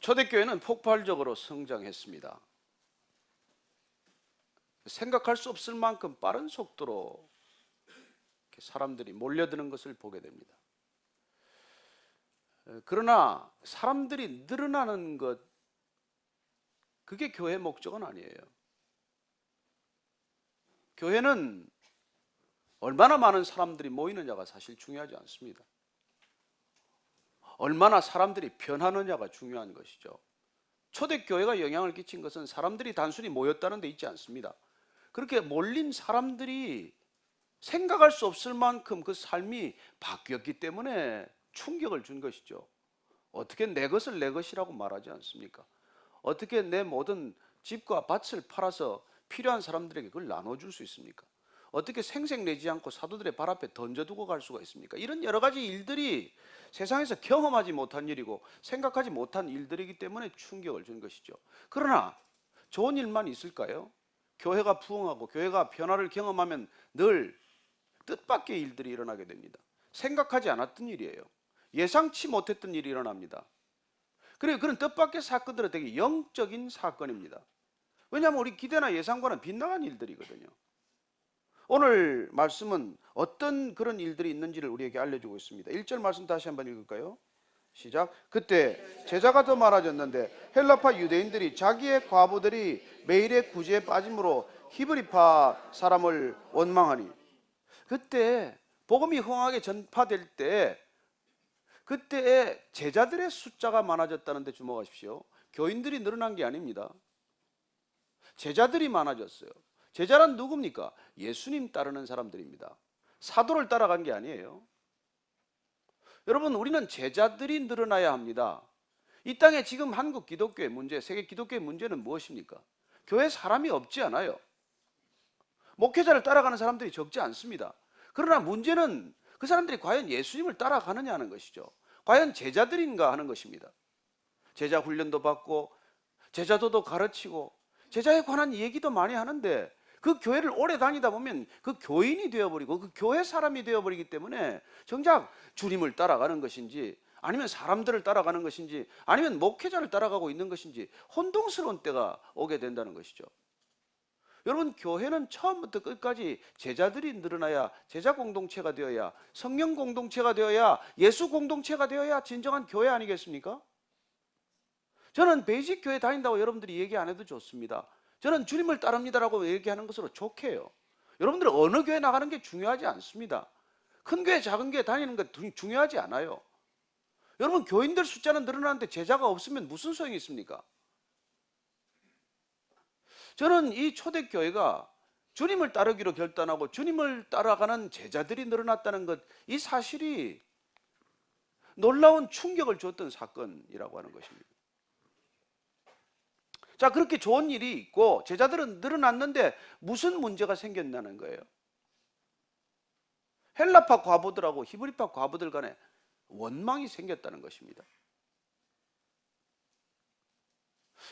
초대교회는 폭발적으로 성장했습니다. 생각할 수 없을 만큼 빠른 속도로 사람들이 몰려드는 것을 보게 됩니다. 그러나 사람들이 늘어나는 것, 그게 교회의 목적은 아니에요. 교회는 얼마나 많은 사람들이 모이느냐가 사실 중요하지 않습니다. 얼마나 사람들이 변하느냐가 중요한 것이죠. 초대교회가 영향을 끼친 것은 사람들이 단순히 모였다는 데 있지 않습니다. 그렇게 몰린 사람들이 생각할 수 없을 만큼 그 삶이 바뀌었기 때문에 충격을 준 것이죠. 어떻게 내 것을 내 것이라고 말하지 않습니까? 어떻게 내 모든 집과 밭을 팔아서 필요한 사람들에게 그걸 나눠줄 수 있습니까? 어떻게 생색내지 않고 사도들의 발 앞에 던져두고 갈 수가 있습니까? 이런 여러 가지 일들이 세상에서 경험하지 못한 일이고 생각하지 못한 일들이기 때문에 충격을 준 것이죠. 그러나 좋은 일만 있을까요? 교회가 부흥하고 교회가 변화를 경험하면 늘 뜻밖의 일들이 일어나게 됩니다. 생각하지 않았던 일이에요. 예상치 못했던 일이 일어납니다. 그리고 그런 뜻밖의 사건들은 되게 영적인 사건입니다. 왜냐하면 우리 기대나 예상과는 빗나간 일들이거든요. 오늘 말씀은 어떤 그런 일들이 있는지를 우리에게 알려주고 있습니다. 1절 말씀 다시 한번 읽을까요? 시작. 그때 제자가 더 많아졌는데 헬라파 유대인들이 자기의 과부들이 매일의 구제에 빠짐으로 히브리파 사람을 원망하니, 그때 복음이 흥하게 전파될 때 그때의 제자들의 숫자가 많아졌다는 데 주목하십시오. 교인들이 늘어난 게 아닙니다. 제자들이 많아졌어요. 제자란 누굽니까? 예수님 따르는 사람들입니다. 사도를 따라간 게 아니에요. 여러분, 우리는 제자들이 늘어나야 합니다. 이 땅에 지금 한국 기독교의 문제, 세계 기독교의 문제는 무엇입니까? 교회 사람이 없지 않아요. 목회자를 따라가는 사람들이 적지 않습니다. 그러나 문제는 그 사람들이 과연 예수님을 따라가느냐 하는 것이죠. 과연 제자들인가 하는 것입니다. 제자 훈련도 받고 제자도도 가르치고 제자에 관한 얘기도 많이 하는데 그 교회를 오래 다니다 보면 그 교인이 되어버리고 그 교회 사람이 되어버리기 때문에 정작 주님을 따라가는 것인지 아니면 사람들을 따라가는 것인지 아니면 목회자를 따라가고 있는 것인지 혼동스러운 때가 오게 된다는 것이죠. 여러분, 교회는 처음부터 끝까지 제자들이 늘어나야 제자 공동체가 되어야 성령 공동체가 되어야 예수 공동체가 되어야 진정한 교회 아니겠습니까? 저는 베이직 교회 다닌다고 여러분들이 얘기 안 해도 좋습니다. 저는 주님을 따릅니다라고 얘기하는 것으로 좋게요. 여러분들은 어느 교회 나가는 게 중요하지 않습니다. 큰 교회 작은 교회 다니는 게 중요하지 않아요. 여러분, 교인들 숫자는 늘어나는데 제자가 없으면 무슨 소용이 있습니까? 저는 이 초대교회가 주님을 따르기로 결단하고 주님을 따라가는 제자들이 늘어났다는 것, 이 사실이 놀라운 충격을 줬던 사건이라고 하는 것입니다. 자, 그렇게 좋은 일이 있고 제자들은 늘어났는데 무슨 문제가 생겼냐는 거예요. 헬라파 과부들하고 히브리파 과부들 간에 원망이 생겼다는 것입니다.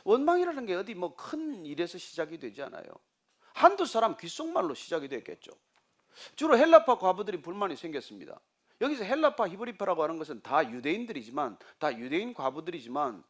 원망이라는 게 어디 뭐 큰 일에서 시작이 되지 않아요. 한두 사람 귓속말로 시작이 됐겠죠. 주로 헬라파 과부들이 불만이 생겼습니다. 여기서 헬라파 히브리파라고 하는 것은 다 유대인들이지만 다 유대인 과부들이지만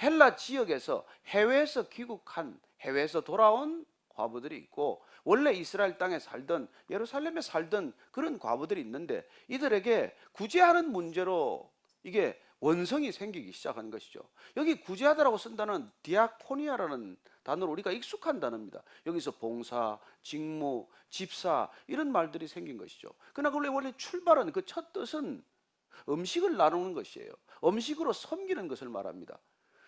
헬라 지역에서 해외에서 귀국한 해외에서 돌아온 과부들이 있고 원래 이스라엘 땅에 살던 예루살렘에 살던 그런 과부들이 있는데 이들에게 구제하는 문제로 이게 원성이 생기기 시작한 것이죠. 여기 구제하다라고 쓴 단어는 디아코니아라는 단어로 우리가 익숙한 단어입니다. 여기서 봉사, 직무, 집사 이런 말들이 생긴 것이죠. 그러나 원래 출발은 그 첫 뜻은 음식을 나누는 것이에요. 음식으로 섬기는 것을 말합니다.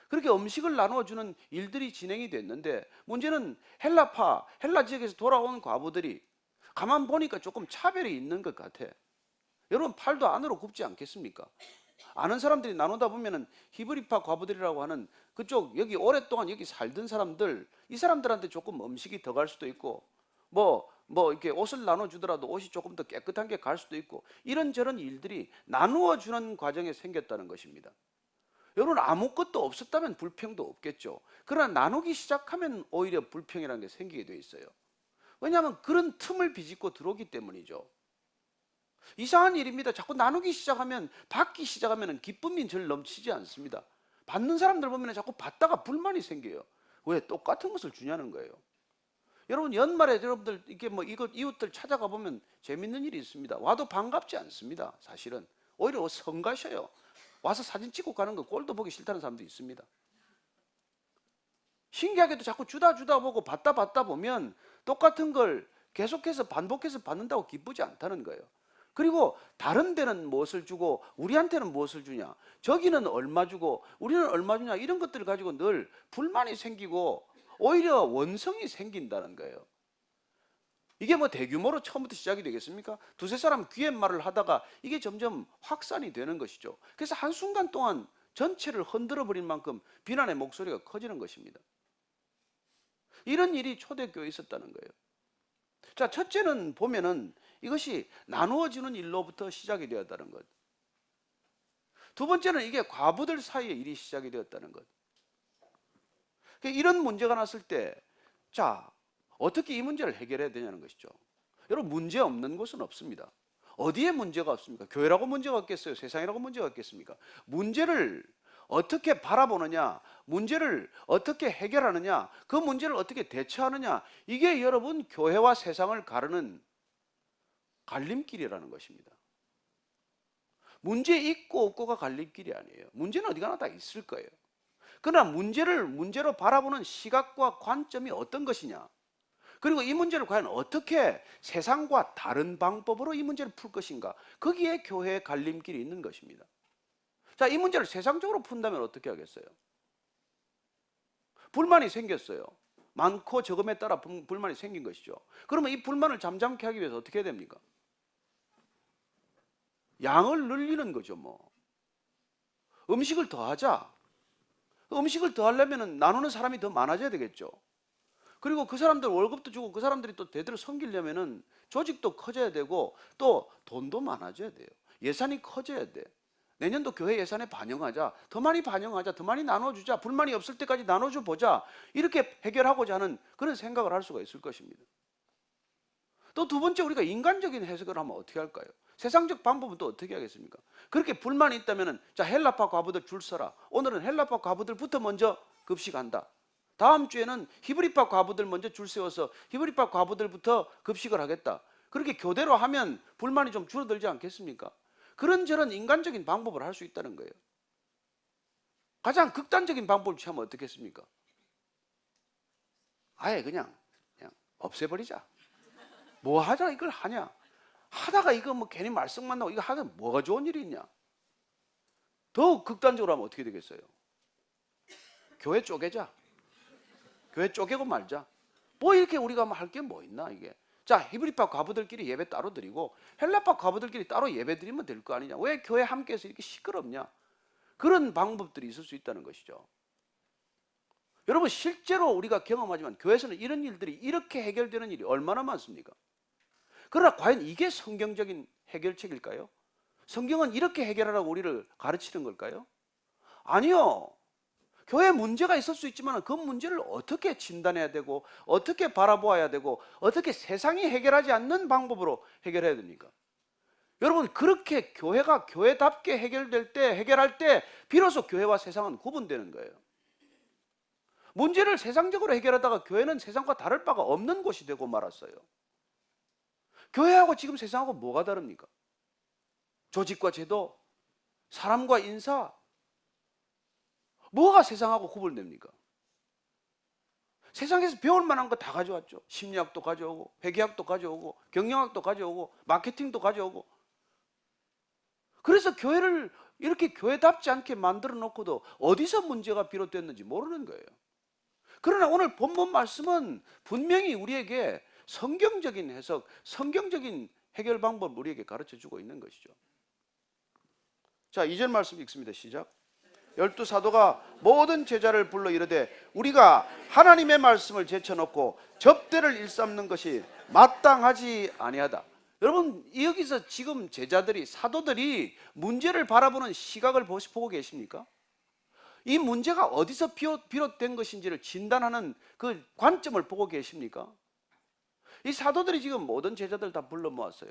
그렇게 음식을 나누어주는 일들이 진행이 됐는데 문제는 헬라 지역에서 돌아온 과부들이 가만 보니까 조금 차별이 있는 것 같아. 여러분, 팔도 안으로 굽지 않겠습니까? 아는 사람들이 나누다 보면은 히브리파 과부들이라고 하는 그쪽 여기 오랫동안 여기 살던 사람들, 이 사람들한테 조금 음식이 더 갈 수도 있고 뭐 이렇게 옷을 나눠주더라도 옷이 조금 더 깨끗한 게 갈 수도 있고 이런저런 일들이 나누어 주는 과정에 생겼다는 것입니다. 여러분, 아무것도 없었다면 불평도 없겠죠. 그러나 나누기 시작하면 오히려 불평이라는 게 생기게 돼 있어요. 왜냐하면 그런 틈을 비집고 들어오기 때문이죠. 이상한 일입니다. 자꾸 나누기 시작하면, 받기 시작하면 기쁨이 절 넘치지 않습니다. 받는 사람들 보면 자꾸 받다가 불만이 생겨요. 왜? 똑같은 것을 주냐는 거예요. 여러분 연말에 여러분들 이게 뭐 이것 이웃들 찾아가 보면 재밌는 일이 있습니다. 와도 반갑지 않습니다. 사실은 오히려 성가셔요. 와서 사진 찍고 가는 거 꼴도 보기 싫다는 사람도 있습니다. 신기하게도 자꾸 주다 보고 받다 보면 똑같은 걸 계속해서 반복해서 받는다고 기쁘지 않다는 거예요. 그리고 다른 데는 무엇을 주고 우리한테는 무엇을 주냐, 저기는 얼마 주고 우리는 얼마 주냐, 이런 것들을 가지고 늘 불만이 생기고 오히려 원성이 생긴다는 거예요. 이게 뭐 대규모로 처음부터 시작이 되겠습니까? 두세 사람 귀에 말을 하다가 이게 점점 확산이 되는 것이죠. 그래서 한순간 동안 전체를 흔들어 버릴 만큼 비난의 목소리가 커지는 것입니다. 이런 일이 초대교회에 있었다는 거예요. 자, 첫째는 보면은 이것이 나누어지는 일로부터 시작이 되었다는 것. 두 번째는 이게 과부들 사이에 일이 시작이 되었다는 것. 이런 문제가 났을 때, 자, 어떻게 이 문제를 해결해야 되냐는 것이죠. 여러분, 문제 없는 곳은 없습니다. 어디에 문제가 없습니까? 교회라고 문제가 없겠어요? 세상이라고 문제가 없겠습니까? 문제를 어떻게 바라보느냐, 문제를 어떻게 해결하느냐, 그 문제를 어떻게 대처하느냐, 이게 여러분 교회와 세상을 가르는 갈림길이라는 것입니다. 문제 있고 없고가 갈림길이 아니에요. 문제는 어디 가나 다 있을 거예요. 그러나 문제로 바라보는 시각과 관점이 어떤 것이냐, 그리고 이 문제를 과연 어떻게 세상과 다른 방법으로 이 문제를 풀 것인가, 거기에 교회의 갈림길이 있는 것입니다. 자, 이 문제를 세상적으로 푼다면 어떻게 하겠어요? 불만이 생겼어요. 많고 적음에 따라 불만이 생긴 것이죠. 그러면 이 불만을 잠잠케 하기 위해서 어떻게 해야 됩니까? 양을 늘리는 거죠. 뭐 음식을 더하자. 음식을 더하려면 나누는 사람이 더 많아져야 되겠죠. 그리고 그 사람들 월급도 주고 그 사람들이 또 대대로 섬기려면은 조직도 커져야 되고 또 돈도 많아져야 돼요. 예산이 커져야 돼. 내년도 교회 예산에 반영하자. 더 많이 반영하자. 더 많이 나눠주자. 불만이 없을 때까지 나눠줘 보자. 이렇게 해결하고자 하는 그런 생각을 할 수가 있을 것입니다. 또 두 번째, 우리가 인간적인 해석을 하면 어떻게 할까요? 세상적 방법은 또 어떻게 하겠습니까? 그렇게 불만이 있다면, 자, 헬라파 과부들 줄 서라. 오늘은 헬라파 과부들부터 먼저 급식한다. 다음 주에는 히브리파 과부들 먼저 줄 세워서 히브리파 과부들부터 급식을 하겠다. 그렇게 교대로 하면 불만이 좀 줄어들지 않겠습니까? 그런저런 인간적인 방법을 할 수 있다는 거예요. 가장 극단적인 방법을 취하면 어떻겠습니까? 아예 그냥 없애버리자. 뭐 하자 이걸 하냐? 하다가 이거 뭐 괜히 말썽만 나고 이거 하면 뭐가 좋은 일이 있냐? 더욱 극단적으로 하면 어떻게 되겠어요? 교회 쪼개자. 교회 쪼개고 말자. 뭐 이렇게 우리가 할 게 뭐 있나 이게? 자, 히브리파 과부들끼리 예배 따로 드리고 헬라파 과부들끼리 따로 예배 드리면 될 거 아니냐? 왜 교회 함께해서 이렇게 시끄럽냐? 그런 방법들이 있을 수 있다는 것이죠. 여러분, 실제로 우리가 경험하지만 교회에서는 이런 일들이 이렇게 해결되는 일이 얼마나 많습니까? 그러나 과연 이게 성경적인 해결책일까요? 성경은 이렇게 해결하라고 우리를 가르치는 걸까요? 아니요. 교회에 문제가 있을 수 있지만 그 문제를 어떻게 진단해야 되고 어떻게 바라보아야 되고 어떻게 세상이 해결하지 않는 방법으로 해결해야 됩니까? 여러분, 그렇게 교회가 교회답게 해결할 때 비로소 교회와 세상은 구분되는 거예요. 문제를 세상적으로 해결하다가 교회는 세상과 다를 바가 없는 곳이 되고 말았어요. 교회하고 지금 세상하고 뭐가 다릅니까? 조직과 제도, 사람과 인사, 뭐가 세상하고 구분됩니까? 세상에서 배울 만한 거 다 가져왔죠. 심리학도 가져오고 회계학도 가져오고 경영학도 가져오고 마케팅도 가져오고. 그래서 교회를 이렇게 교회답지 않게 만들어 놓고도 어디서 문제가 비롯됐는지 모르는 거예요. 그러나 오늘 본문 말씀은 분명히 우리에게 성경적인 해석, 성경적인 해결 방법을 우리에게 가르쳐 주고 있는 것이죠. 자, 2절 말씀 읽습니다. 시작. 12사도가 모든 제자를 불러 이르되 우리가 하나님의 말씀을 제쳐놓고 접대를 일삼는 것이 마땅하지 아니하다. 여러분, 여기서 지금 제자들이, 사도들이 문제를 바라보는 시각을 보고 계십니까? 이 문제가 어디서 비롯된 것인지를 진단하는 그 관점을 보고 계십니까? 이 사도들이 지금 모든 제자들 다 불러 모았어요.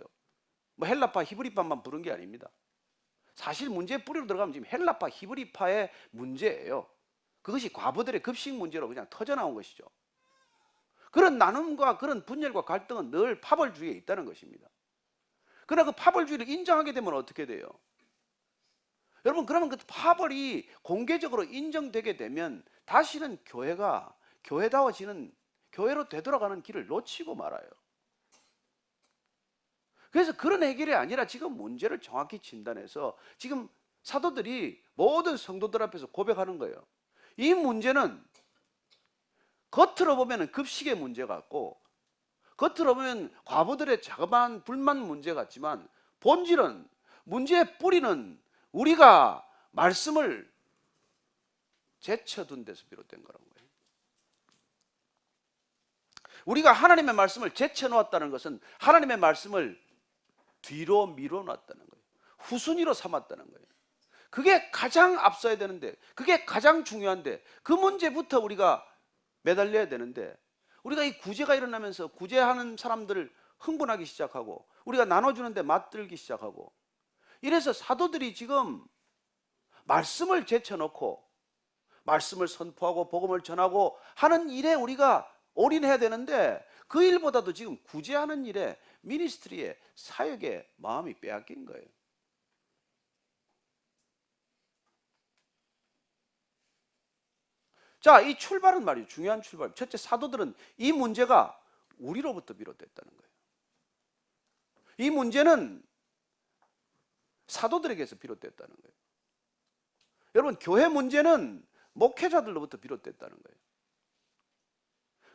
뭐 헬라파, 히브리파만 부른 게 아닙니다. 사실 문제의 뿌리로 들어가면 지금 헬라파, 히브리파의 문제예요. 그것이 과부들의 급식 문제로 그냥 터져나온 것이죠. 그런 나눔과 그런 분열과 갈등은 늘 파벌주의에 있다는 것입니다. 그러나 그 파벌주의를 인정하게 되면 어떻게 돼요? 여러분, 그러면 그 파벌이 공개적으로 인정되게 되면 다시는 교회가 교회다워지는, 교회로 되돌아가는 길을 놓치고 말아요. 그래서 그런 해결이 아니라 지금 문제를 정확히 진단해서 지금 사도들이 모든 성도들 앞에서 고백하는 거예요. 이 문제는 겉으로 보면 급식의 문제 같고, 겉으로 보면 과부들의 자그마한 불만 문제 같지만, 본질은, 문제의 뿌리는 우리가 말씀을 제쳐둔 데서 비롯된 거라는 거예요. 우리가 하나님의 말씀을 제쳐놓았다는 것은 하나님의 말씀을 뒤로 미뤄놨다는 거예요. 후순위로 삼았다는 거예요. 그게 가장 앞서야 되는데, 그게 가장 중요한데, 그 문제부터 우리가 매달려야 되는데, 우리가 이 구제가 일어나면서 구제하는 사람들을 흥분하기 시작하고, 우리가 나눠주는데 맞들기 시작하고, 이래서 사도들이 지금 말씀을 제쳐놓고 말씀을 선포하고 복음을 전하고 하는 일에 우리가 올인해야 되는데, 그 일보다도 지금 구제하는 일에, 미니스트리에, 사역에 마음이 빼앗긴 거예요. 자, 이 출발은 말이죠. 중요한 출발. 첫째, 사도들은 이 문제가 우리로부터 비롯됐다는 거예요. 이 문제는 사도들에게서 비롯됐다는 거예요. 여러분, 교회 문제는 목회자들로부터 비롯됐다는 거예요.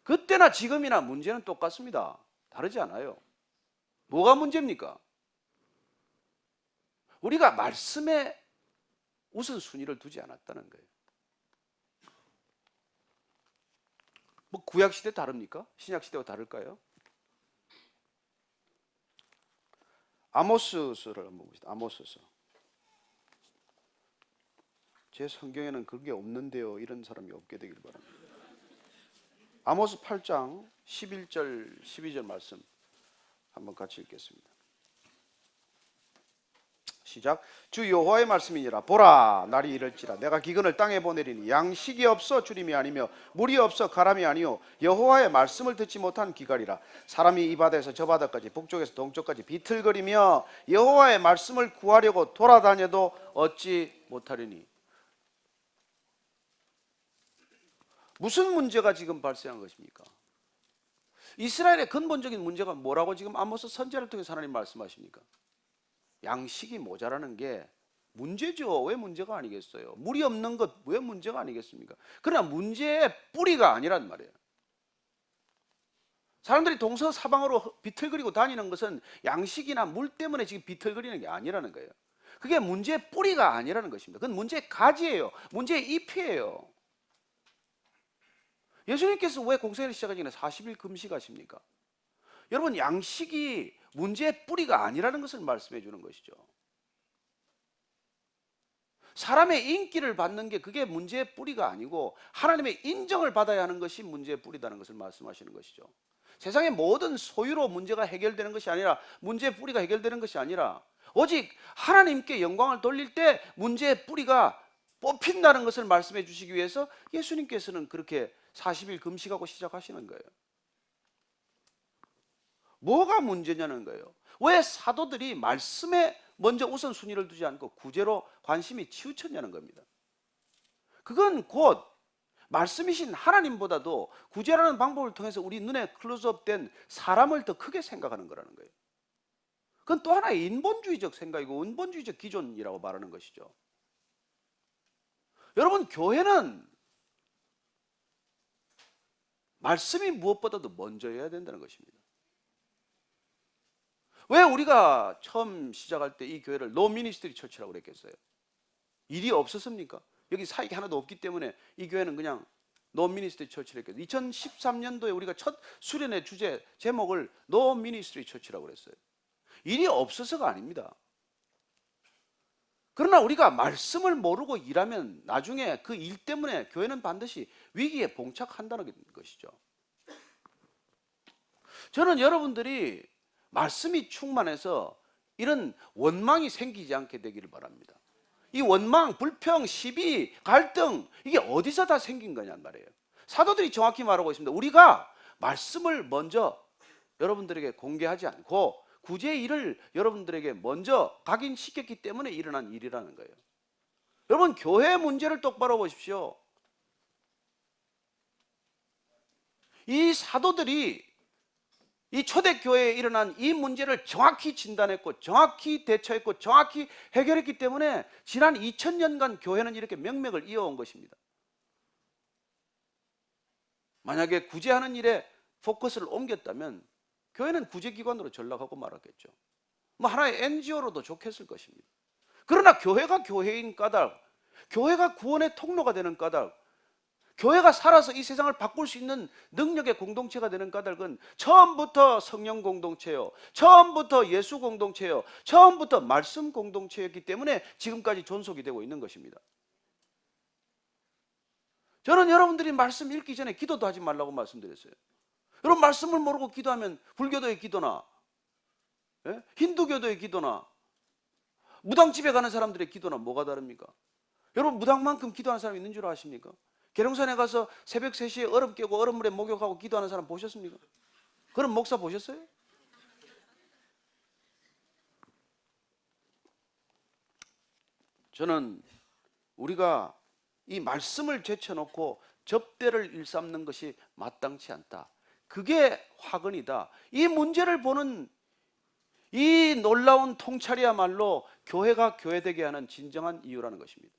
그때나 지금이나 문제는 똑같습니다. 다르지 않아요. 뭐가 문제입니까? 우리가 말씀에 우선순위를 두지 않았다는 거예요. 뭐 구약시대 다릅니까? 신약시대와 다를까요? 아모스서를 한번 봅시다. 아모스서. 제 성경에는 그게 없는데요, 이런 사람이 없게 되길 바랍니다. 아모스 8장 11절 12절 말씀 한번 같이 읽겠습니다. 시작. 주 여호와의 말씀이니라. 보라, 날이 이를지라 내가 기근을 땅에 보내리니 양식이 없어 주림이 아니며 물이 없어 가람이 아니요 여호와의 말씀을 듣지 못한 기갈이라. 사람이 이 바다에서 저 바다까지 북쪽에서 동쪽까지 비틀거리며 여호와의 말씀을 구하려고 돌아다녀도 얻지 못하리니. 무슨 문제가 지금 발생한 것입니까? 이스라엘의 근본적인 문제가 뭐라고 지금 아모스 선지자를 통해서 하나님 말씀하십니까? 양식이 모자라는 게 문제죠. 왜 문제가 아니겠어요? 물이 없는 것 왜 문제가 아니겠습니까? 그러나 문제의 뿌리가 아니란 말이에요. 사람들이 동서사방으로 비틀거리고 다니는 것은 양식이나 물 때문에 지금 비틀거리는 게 아니라는 거예요. 그게 문제의 뿌리가 아니라는 것입니다. 그건 문제의 가지예요. 문제의 잎이에요. 예수님께서 왜 공생애를 시작하기 전에 40일 금식하십니까? 여러분, 양식이 문제의 뿌리가 아니라는 것을 말씀해 주는 것이죠. 사람의 인기를 받는 게 그게 문제의 뿌리가 아니고 하나님의 인정을 받아야 하는 것이 문제의 뿌리다는 것을 말씀하시는 것이죠. 세상의 모든 소유로 문제가 해결되는 것이 아니라, 문제의 뿌리가 해결되는 것이 아니라, 오직 하나님께 영광을 돌릴 때 문제의 뿌리가 뽑힌다는 것을 말씀해 주시기 위해서 예수님께서는 그렇게 40일 금식하고 시작하시는 거예요. 뭐가 문제냐는 거예요. 왜 사도들이 말씀에 먼저 우선순위를 두지 않고 구제로 관심이 치우쳤냐는 겁니다. 그건 곧 말씀이신 하나님보다도 구제라는 방법을 통해서 우리 눈에 클로즈업된 사람을 더 크게 생각하는 거라는 거예요. 그건 또 하나의 인본주의적 생각이고 인본주의적 기존이라고 말하는 것이죠. 여러분, 교회는 말씀이 무엇보다도 먼저여야 된다는 것입니다. 왜 우리가 처음 시작할 때 이 교회를 노 미니스트리 처치라고 그랬겠어요? 일이 없었습니까? 여기 사역이 하나도 없기 때문에 이 교회는 그냥 노 미니스트리 처치를 했겠어요. 2013년도에 우리가 첫 수련회 주제 제목을 노 미니스트리 처치라고 그랬어요. 일이 없어서가 아닙니다. 그러나 우리가 말씀을 모르고 일하면 나중에 그 일 때문에 교회는 반드시 위기에 봉착한다는 것이죠. 저는 여러분들이 말씀이 충만해서 이런 원망이 생기지 않게 되기를 바랍니다. 이 원망, 불평, 시비, 갈등 이게 어디서 다 생긴 거냔 말이에요. 사도들이 정확히 말하고 있습니다. 우리가 말씀을 먼저 여러분들에게 공개하지 않고 구제의 일을 여러분들에게 먼저 각인시켰기 때문에 일어난 일이라는 거예요. 여러분, 교회 문제를 똑바로 보십시오. 이 사도들이 이 초대교회에 일어난 이 문제를 정확히 진단했고 정확히 대처했고 정확히 해결했기 때문에 지난 2000년간 교회는 이렇게 명맥을 이어온 것입니다. 만약에 구제하는 일에 포커스를 옮겼다면 교회는 구제기관으로 전락하고 말았겠죠. 뭐 하나의 NGO로도 좋겠을 것입니다. 그러나 교회가 교회인 까닭, 교회가 구원의 통로가 되는 까닭, 교회가 살아서 이 세상을 바꿀 수 있는 능력의 공동체가 되는 까닭은 처음부터 성령 공동체요, 처음부터 예수 공동체요, 처음부터 말씀 공동체였기 때문에 지금까지 존속이 되고 있는 것입니다. 저는 여러분들이 말씀 읽기 전에 기도도 하지 말라고 말씀드렸어요. 여러분, 말씀을 모르고 기도하면 불교도의 기도나 힌두교도의 기도나 무당집에 가는 사람들의 기도나 뭐가 다릅니까? 여러분, 무당만큼 기도하는 사람이 있는 줄 아십니까? 계룡산에 가서 새벽 3시에 얼음 깨고 얼음물에 목욕하고 기도하는 사람 보셨습니까? 그런 목사 보셨어요? 저는 우리가 이 말씀을 제쳐놓고 접대를 일삼는 것이 마땅치 않다. 그게 화근이다. 이 문제를 보는 이 놀라운 통찰이야말로 교회가 교회되게 하는 진정한 이유라는 것입니다.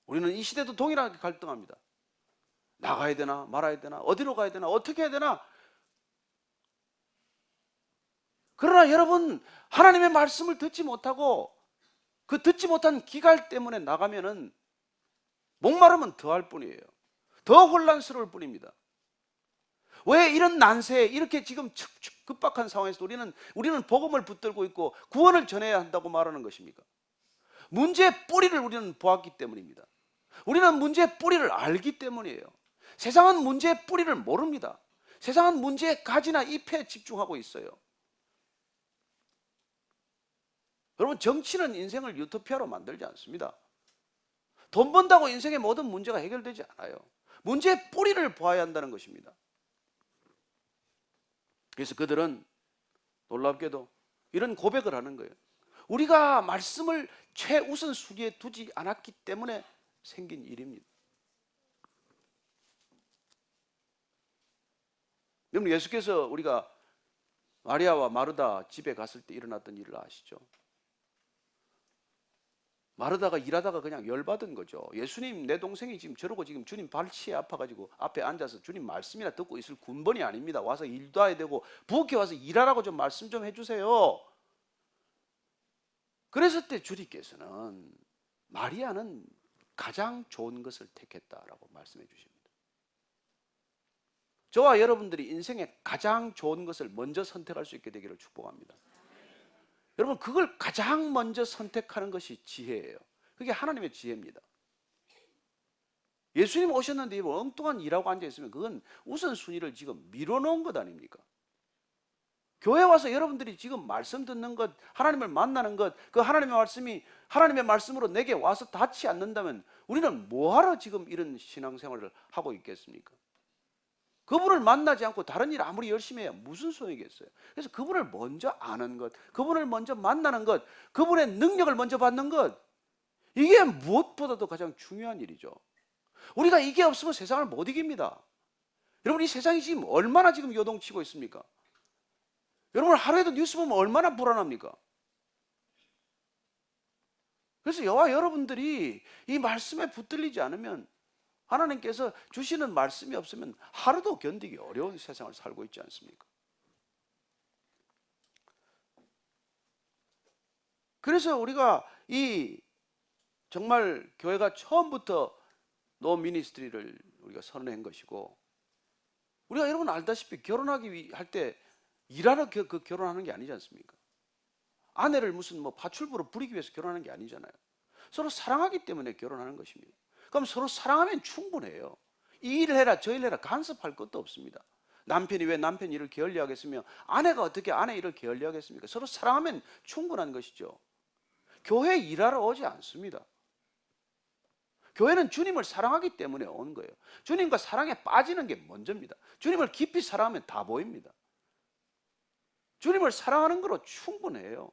우리는 이 시대도 동일하게 갈등합니다. 나가야 되나 말아야 되나, 어디로 가야 되나, 어떻게 해야 되나. 그러나 여러분, 하나님의 말씀을 듣지 못하고 그 듣지 못한 기갈 때문에 나가면은 목마르면 더할 뿐이에요. 더 혼란스러울 뿐입니다. 왜 이런 난세에 이렇게 지금 척척 급박한 상황에서 우리는 복음을 붙들고 있고 구원을 전해야 한다고 말하는 것입니까? 문제의 뿌리를 우리는 보았기 때문입니다. 우리는 문제의 뿌리를 알기 때문이에요. 세상은 문제의 뿌리를 모릅니다. 세상은 문제의 가지나 잎에 집중하고 있어요. 여러분, 정치는 인생을 유토피아로 만들지 않습니다. 돈 번다고 인생의 모든 문제가 해결되지 않아요. 문제의 뿌리를 보아야 한다는 것입니다. 그래서 그들은 놀랍게도 이런 고백을 하는 거예요. 우리가 말씀을 최우선 순위에 두지 않았기 때문에 생긴 일입니다. 여러분, 예수께서 우리가 마리아와 마르다 집에 갔을 때 일어났던 일을 아시죠? 마르다가 일하다가 그냥 열받은 거죠. 예수님, 내 동생이 지금 저러고 지금 주님 발치에 아파가지고 앞에 앉아서 주님 말씀이나 듣고 있을 군번이 아닙니다. 와서 일도 해야 되고 부엌에 와서 일하라고 좀 말씀 좀 해주세요. 그랬을 때 주님께서는 마리아는 가장 좋은 것을 택했다라고 말씀해 주십니다. 저와 여러분들이 인생에 가장 좋은 것을 먼저 선택할 수 있게 되기를 축복합니다. 여러분, 그걸 가장 먼저 선택하는 것이 지혜예요. 그게 하나님의 지혜입니다. 예수님 오셨는데 엉뚱한 일하고 앉아있으면 그건 우선순위를 지금 밀어놓은 것 아닙니까? 교회 와서 여러분들이 지금 말씀 듣는 것, 하나님을 만나는 것, 그 하나님의 말씀이 하나님의 말씀으로 내게 와서 닿지 않는다면 우리는 뭐하러 지금 이런 신앙생활을 하고 있겠습니까? 그분을 만나지 않고 다른 일 아무리 열심히 해야 무슨 소용이겠어요? 그래서 그분을 먼저 아는 것, 그분을 먼저 만나는 것, 그분의 능력을 먼저 받는 것, 이게 무엇보다도 가장 중요한 일이죠. 우리가 이게 없으면 세상을 못 이깁니다. 여러분, 이 세상이 지금 얼마나 지금 요동치고 있습니까? 여러분, 하루에도 뉴스 보면 얼마나 불안합니까? 그래서 여와 여러분들이 이 말씀에 붙들리지 않으면 하나님께서 주시는 말씀이 없으면 하루도 견디기 어려운 세상을 살고 있지 않습니까? 그래서 우리가 정말 교회가 처음부터 노 미니스트리를 우리가 선언한 것이고, 우리가 여러분 알다시피 결혼하기 할 때 일하러 결혼하는 게 아니지 않습니까? 아내를 무슨 뭐 파출부로 부리기 위해서 결혼하는 게 아니잖아요. 서로 사랑하기 때문에 결혼하는 것입니다. 그럼 서로 사랑하면 충분해요. 이 일을 해라 저 일을 해라 간섭할 것도 없습니다. 남편이 왜 남편 일을 게을리하겠으며 아내가 어떻게 아내 일을 게을리하겠습니까? 서로 사랑하면 충분한 것이죠. 교회에 일하러 오지 않습니다. 교회는 주님을 사랑하기 때문에 온 거예요. 주님과 사랑에 빠지는 게 먼저입니다. 주님을 깊이 사랑하면 다 보입니다. 주님을 사랑하는 거로 충분해요.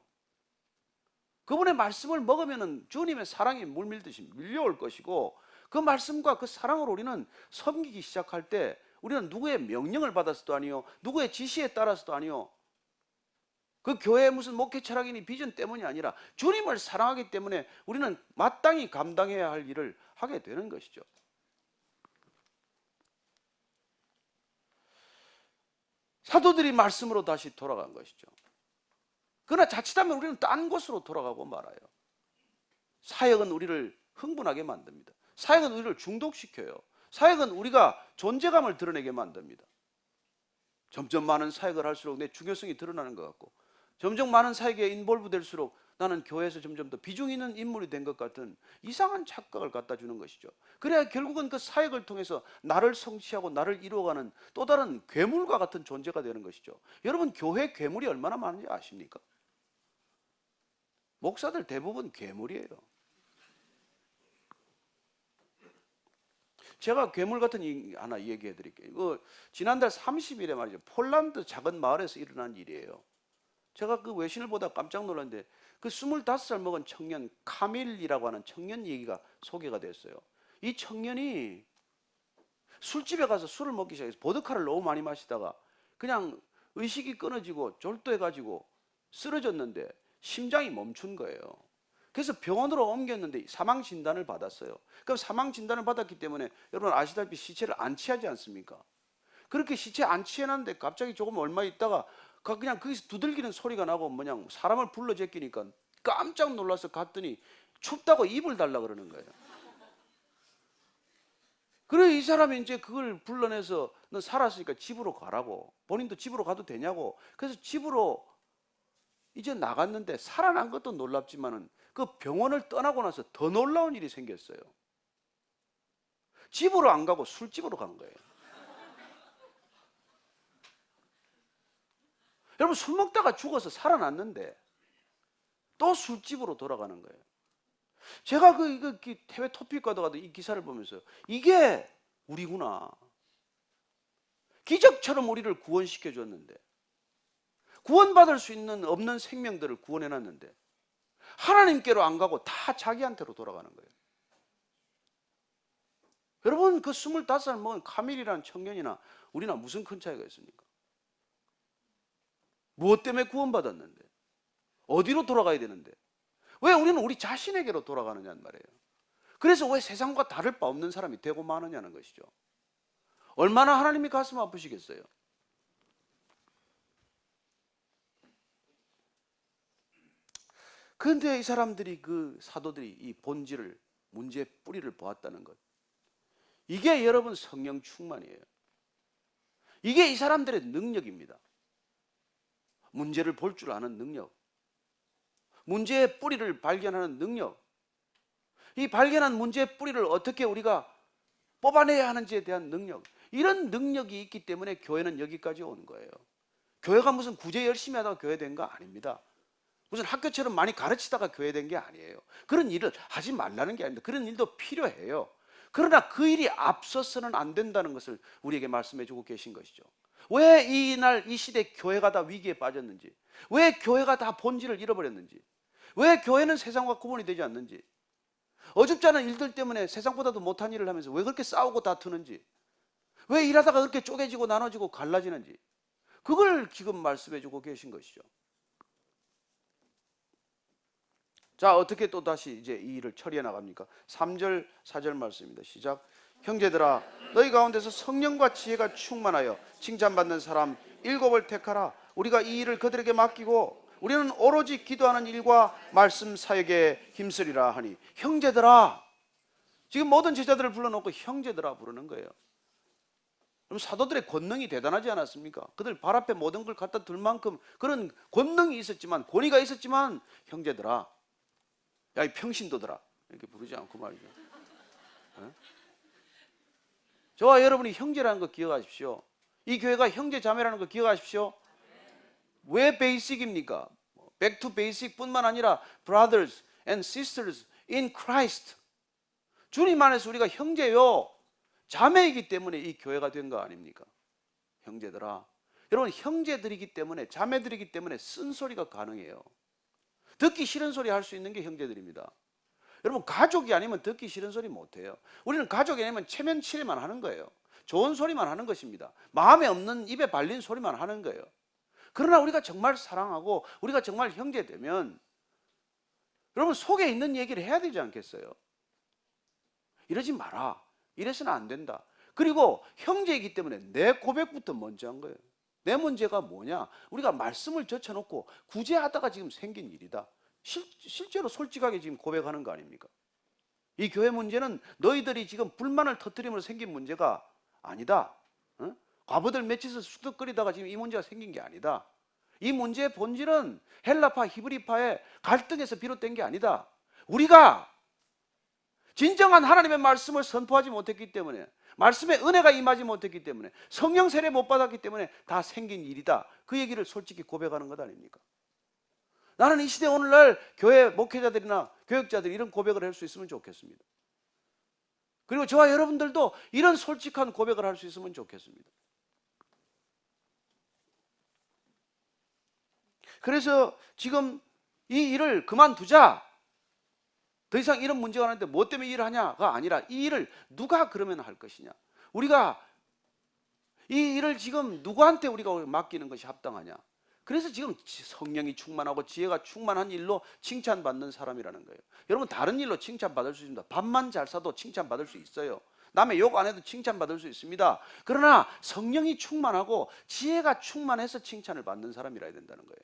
그분의 말씀을 먹으면 주님의 사랑이 물밀듯이 밀려올 것이고, 그 말씀과 그 사랑으로 우리는 섬기기 시작할 때 우리는 누구의 명령을 받아서도 아니요, 누구의 지시에 따라서도 아니요, 그 교회의 무슨 목회 철학이니 비전 때문이 아니라 주님을 사랑하기 때문에 우리는 마땅히 감당해야 할 일을 하게 되는 것이죠. 사도들이 말씀으로 다시 돌아간 것이죠. 그러나 자칫하면 우리는 딴 곳으로 돌아가고 말아요. 사역은 우리를 흥분하게 만듭니다. 사역은 우리를 중독시켜요. 사역은 우리가 존재감을 드러내게 만듭니다. 점점 많은 사역을 할수록 내 중요성이 드러나는 것 같고, 점점 많은 사역에 인볼브 될수록 나는 교회에서 점점 더 비중 있는 인물이 된 것 같은 이상한 착각을 갖다 주는 것이죠. 그래야 결국은 그 사역을 통해서 나를 성취하고 나를 이루어가는 또 다른 괴물과 같은 존재가 되는 것이죠. 여러분, 교회 괴물이 얼마나 많은지 아십니까? 목사들 대부분 괴물이에요. 제가 괴물 같은 하나 얘기해 드릴게요. 지난달 30일에 말이죠, 폴란드 작은 마을에서 일어난 일이에요. 제가 그 외신을 보다 깜짝 놀랐는데, 그 25살 먹은 청년 카밀이라고 하는 청년 얘기가 소개가 됐어요. 이 청년이 술집에 가서 술을 먹기 시작해서 보드카를 너무 많이 마시다가 그냥 의식이 끊어지고 졸도해가지고 쓰러졌는데 심장이 멈춘 거예요. 그래서 병원으로 옮겼는데 사망 진단을 받았어요. 그럼 사망 진단을 받았기 때문에 여러분 아시다시피 시체를 안치하지 않습니까? 그렇게 시체 안치해놨는데 갑자기 조금 얼마 있다가 그냥 거기서 두들기는 소리가 나고 사람을 불러 제끼니까 깜짝 놀라서 갔더니 춥다고 이불 달라 그러는 거예요. 그래, 이 사람이 이제 그걸 불러내서 너 살았으니까 집으로 가라고, 본인도 집으로 가도 되냐고. 그래서 집으로 이제 나갔는데 살아난 것도 놀랍지만은 그 병원을 떠나고 나서 더 놀라운 일이 생겼어요. 집으로 안 가고 술집으로 간 거예요. 여러분, 술 먹다가 죽어서 살아났는데 또 술집으로 돌아가는 거예요. 제가 그 해외 토픽 가다가도 이 기사를 보면서 이게 우리구나. 기적처럼 우리를 구원시켜 줬는데, 구원받을 수 있는 없는 생명들을 구원해 놨는데 하나님께로 안 가고 다 자기한테로 돌아가는 거예요. 여러분, 그 25살 먹은 카밀이라는 청년이나 우리나 무슨 큰 차이가 있습니까? 무엇 때문에 구원받았는데, 어디로 돌아가야 되는데, 왜 우리는 우리 자신에게로 돌아가느냐는 말이에요. 그래서 왜 세상과 다를 바 없는 사람이 되고 마느냐는 것이죠. 얼마나 하나님이 가슴 아프시겠어요. 그런데 이 사람들이, 그 사도들이 이 본질을, 문제의 뿌리를 보았다는 것, 이게 여러분 성령 충만이에요. 이게 이 사람들의 능력입니다. 문제를 볼 줄 아는 능력, 문제의 뿌리를 발견하는 능력, 이 발견한 문제의 뿌리를 어떻게 우리가 뽑아내야 하는지에 대한 능력, 이런 능력이 있기 때문에 교회는 여기까지 온 거예요. 교회가 무슨 구제 열심히 하다가 교회 된 거 아닙니다. 무슨 학교처럼 많이 가르치다가 교회 된 게 아니에요. 그런 일을 하지 말라는 게 아닙니다. 그런 일도 필요해요. 그러나 그 일이 앞서서는 안 된다는 것을 우리에게 말씀해 주고 계신 것이죠. 왜 이 시대 교회가 다 위기에 빠졌는지, 왜 교회가 다 본질을 잃어버렸는지, 왜 교회는 세상과 구분이 되지 않는지, 어줍지 않은 일들 때문에 세상보다도 못한 일을 하면서 왜 그렇게 싸우고 다투는지, 왜 일하다가 그렇게 쪼개지고 나눠지고 갈라지는지, 그걸 지금 말씀해 주고 계신 것이죠. 자, 어떻게 또 다시 이제 이 일을 처리해 나갑니까? 3절 4절 말씀입니다. 시작. 형제들아, 너희 가운데서 성령과 지혜가 충만하여 칭찬받는 사람 7을 택하라. 우리가 이 일을 그들에게 맡기고 우리는 오로지 기도하는 일과 말씀 사역에 힘쓰리라 하니. 형제들아, 지금 모든 제자들을 불러놓고 형제들아 부르는 거예요. 그럼 사도들의 권능이 대단하지 않았습니까? 그들 발 앞에 모든 걸 갖다 둘 만큼 그런 권능이 있었지만, 권위가 있었지만, 형제들아, 야 이 평신도들아, 이렇게 부르지 않고 말이죠. 저와 여러분이 형제라는 거 기억하십시오. 이 교회가 형제 자매라는 거 기억하십시오. 왜 베이직입니까? Back to basic 뿐만 아니라 brothers and sisters in Christ. 주님 안에서 우리가 형제요, 자매이기 때문에 이 교회가 된 거 아닙니까? 형제들아, 여러분, 형제들이기 때문에, 자매들이기 때문에 쓴소리가 가능해요. 듣기 싫은 소리 할 수 있는 게 형제들입니다. 여러분, 가족이 아니면 듣기 싫은 소리 못해요. 우리는 가족이 아니면 체면치레만 하는 거예요. 좋은 소리만 하는 것입니다. 마음에 없는, 입에 발린 소리만 하는 거예요. 그러나 우리가 정말 사랑하고 우리가 정말 형제 되면 여러분, 속에 있는 얘기를 해야 되지 않겠어요? 이러지 마라, 이래서는 안 된다. 그리고 형제이기 때문에 내 고백부터 먼저 한 거예요. 내 문제가 뭐냐? 우리가 말씀을 젖혀놓고 구제하다가 지금 생긴 일이다. 실제로 솔직하게 지금 고백하는 거 아닙니까? 이 교회 문제는 너희들이 지금 불만을 터뜨리면서 생긴 문제가 아니다. 어? 과부들 맺혀서 수덕거리다가 지금 이 문제가 생긴 게 아니다. 이 문제의 본질은 헬라파, 히브리파의 갈등에서 비롯된 게 아니다. 우리가 진정한 하나님의 말씀을 선포하지 못했기 때문에, 말씀의 은혜가 임하지 못했기 때문에, 성령 세례 못 받았기 때문에 다 생긴 일이다. 그 얘기를 솔직히 고백하는 것 아닙니까? 나는 이 시대 오늘날 교회 목회자들이나 교육자들이 이런 고백을 할 수 있으면 좋겠습니다. 그리고 저와 여러분들도 이런 솔직한 고백을 할 수 있으면 좋겠습니다. 그래서 지금 이 일을 그만두자, 더 이상 이런 문제가 나는데 뭐 때문에 일을 하냐가 아니라 이 일을 누가 그러면 할 것이냐, 우리가 이 일을 지금 누구한테 우리가 맡기는 것이 합당하냐. 그래서 지금 성령이 충만하고 지혜가 충만한 일로 칭찬받는 사람이라는 거예요. 여러분, 다른 일로 칭찬받을 수 있습니다. 밥만 잘 사도 칭찬받을 수 있어요. 남의 욕 안 해도 칭찬받을 수 있습니다. 그러나 성령이 충만하고 지혜가 충만해서 칭찬을 받는 사람이라야 된다는 거예요.